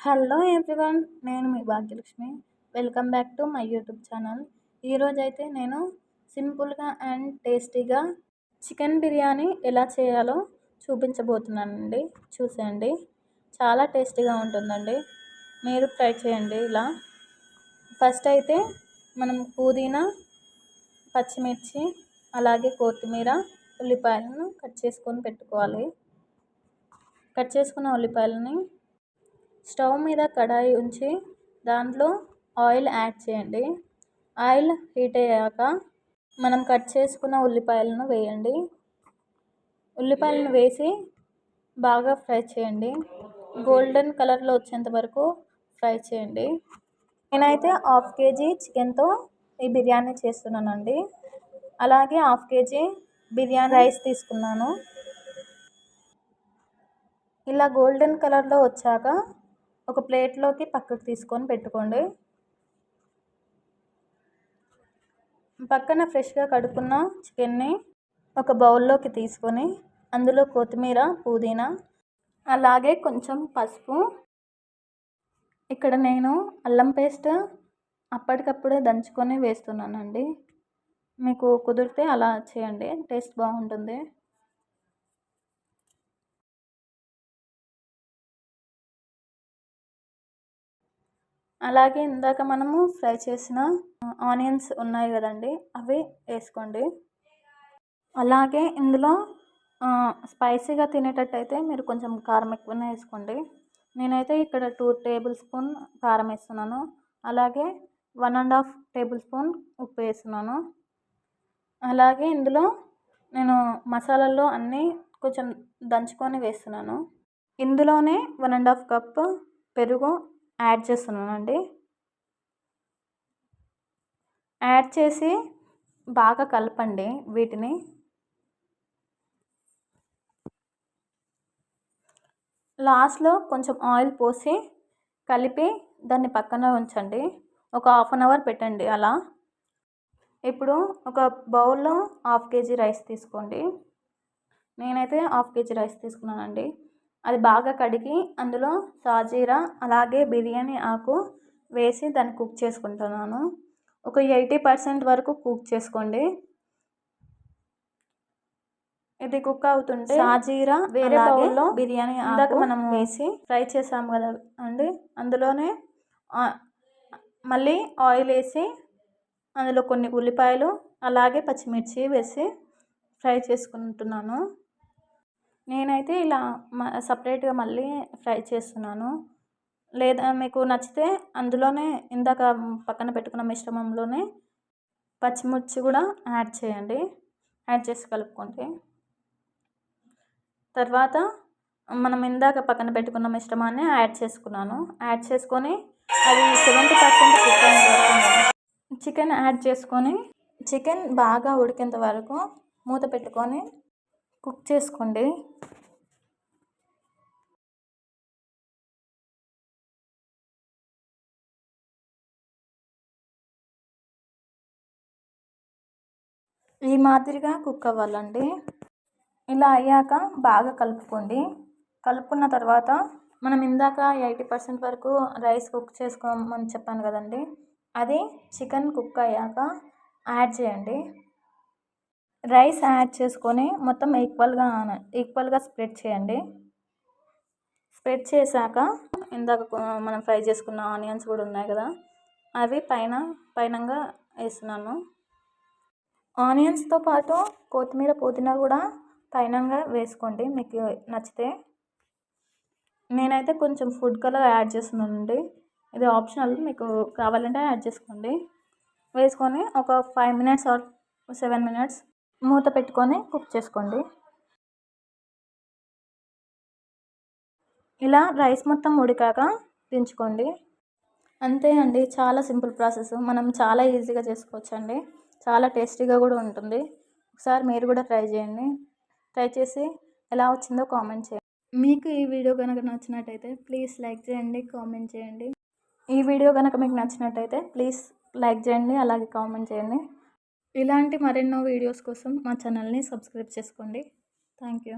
Hello everyone, నేను మీ Bhagyalakshmi. Welcome back to my YouTube channel. ఈరోజైతే నేను సింపుల్గా అండ్ టేస్టీగా చికెన్ బిర్యానీ ఎలా చేయాలో చూపించబోతున్నానండి. చూసేయండి, చాలా టేస్టీగా ఉంటుందండి. మీరు ట్రై చేయండి. ఇలా ఫస్ట్ అయితే మనం పుదీనా, పచ్చిమిర్చి, అలాగే కొత్తిమీర, ఉల్లిపాయలను కట్ చేసుకొని పెట్టుకోవాలి. కట్ చేసుకున్న ఉల్లిపాయలని స్టవ్ మీద కడాయి ఉంచి దాంట్లో ఆయిల్ యాడ్ చేయండి. ఆయిల్ హీట్ అయ్యాక మనం కట్ చేసుకున్న ఉల్లిపాయలను వేయండి. ఉల్లిపాయలను వేసి బాగా ఫ్రై చేయండి. గోల్డెన్ కలర్లో వచ్చేంత వరకు ఫ్రై చేయండి. నేనైతే 1/2 kg చికెన్తో ఈ బిర్యానీ చేస్తున్నానండి. అలాగే 1/2 kg బిర్యానీ రైస్ తీసుకున్నాను. ఇలా గోల్డెన్ కలర్లో వచ్చాక ఒక ప్లేట్లోకి పక్కకు తీసుకొని పెట్టుకోండి. పక్కన ఫ్రెష్గా కడుక్కున్న చికెన్ని ఒక బౌల్లోకి తీసుకొని అందులో కొత్తిమీర, పుదీనా, అలాగే కొంచెం పసుపు, ఇక్కడ నేను అల్లం పేస్ట్ అప్పటికప్పుడే దంచుకొని వేస్తున్నానండి. మీకు కుదిరితే అలా చేయండి, టేస్ట్ బాగుంటుంది. అలాగే ఇందాక మనము ఫ్రై చేసిన ఆనియన్స్ ఉన్నాయి కదండి, అవి వేసుకోండి. అలాగే ఇందులో స్పైసీగా తినేటట్టయితే మీరు కొంచెం కారం ఎక్కువనే వేసుకోండి. నేనైతే ఇక్కడ 2 టేబుల్ స్పూన్ కారం వేస్తున్నాను. అలాగే 1.5 టేబుల్ స్పూన్ ఉప్పు వేస్తున్నాను. అలాగే ఇందులో నేను మసాలాల్లో అన్నీ కొంచెం దంచుకొని వేస్తున్నాను. ఇందులోనే 1.5 కప్పు పెరుగు యాడ్ చేస్తున్నానండి. యాడ్ చేసి బాగా కలపండి. వీటిని లాస్ట్లో కొంచెం ఆయిల్ పోసి కలిపి దాన్ని పక్కన ఉంచండి. ఒక 1/2 అవర్ పెట్టండి అలా. ఇప్పుడు ఒక బౌల్లో 1/2 kg రైస్ తీసుకోండి. నేనైతే 1/2 kg రైస్ తీసుకున్నానండి. అది బాగా కడిగి అందులో సాజీరా అలాగే బిర్యానీ ఆకు వేసి దాన్ని కుక్ చేసుకుంటున్నాను. ఒక 80% వరకు కుక్ చేసుకోండి. ఇది కుక్ అవుతుంటే సాజీరా వేరే బౌల్లో బిర్యానీ ఆకు మనం వేసి ఫ్రై చేసాము కదా అండి, అందులోనే మళ్ళీ ఆయిల్ వేసి అందులో కొన్ని ఉల్లిపాయలు అలాగే పచ్చిమిర్చి వేసి ఫ్రై చేసుకుంటున్నాను. నేనైతే ఇలా సపరేట్గా మళ్ళీ ఫ్రై చేస్తున్నాను. లేదా మీకు నచ్చితే అందులోనే ఇందాక పక్కన పెట్టుకున్న మిశ్రమంలోనే పచ్చిమిర్చి కూడా యాడ్ చేయండి. యాడ్ చేసి కలుపుకోండి. తర్వాత మనం ఇందాక పక్కన పెట్టుకున్న మిశ్రమాన్ని యాడ్ చేసుకున్నాను. యాడ్ చేసుకొని అది 70% కుక్ అయ్యేంత వరకు చికెన్ యాడ్ చేసుకొని చికెన్ బాగా ఉడికేంత వరకు మూత పెట్టుకొని కుక్ చేసుకోండి. ఈ మాదిరిగా కుక్ అవ్వాలండి. ఇలా అయ్యాక బాగా కలుపుకోండి. కలుపుకున్న తర్వాత మనం ఇందాక 80% వరకు రైస్ కుక్ చేసుకోమని చెప్పాను కదండి, అది చికెన్ కుక్ అయ్యాక యాడ్ చేయండి. రైస్ యాడ్ చేసుకొని మొత్తం ఈక్వల్గా స్ప్రెడ్ చేయండి. స్ప్రెడ్ చేశాక ఇందాక మనం ఫ్రై చేసుకున్న ఆనియన్స్ కూడా ఉన్నాయి కదా, అవి పైనంగా వేస్తున్నాను. ఆనియన్స్తో పాటు కొత్తిమీర, పుదీనా కూడా పైనంగా వేసుకోండి మీకు నచ్చితే. నేనైతే కొంచెం ఫుడ్ కలర్ యాడ్ చేస్తున్నానండి. ఇది ఆప్షనల్, మీకు కావాలంటే యాడ్ చేసుకోండి. వేసుకొని ఒక 5 minutes ఆర్ 7 minutes మూత పెట్టుకొని కుక్ చేసుకోండి. ఇలా రైస్ మొత్తం ఉడికాక దించుకోండి. అంతే అండి, చాలా సింపుల్ ప్రాసెస్. మనం చాలా ఈజీగా చేసుకోవచ్చండి. చాలా టేస్టీగా కూడా ఉంటుంది. ఒకసారి మీరు కూడా ట్రై చేయండి. ట్రై చేసి ఎలా వచ్చిందో కామెంట్ చేయండి. మీకు ఈ వీడియో కనుక నచ్చినట్టయితే ప్లీజ్ లైక్ చేయండి, కామెంట్ చేయండి. ఈ వీడియో కనుక మీకు నచ్చినట్టయితే ప్లీజ్ లైక్ చేయండి, అలాగే కామెంట్ చేయండి. ఇలాంటి మరెన్నో వీడియోస్ కోసం మా ఛానల్ని సబ్స్క్రైబ్ చేసుకోండి. Thank you.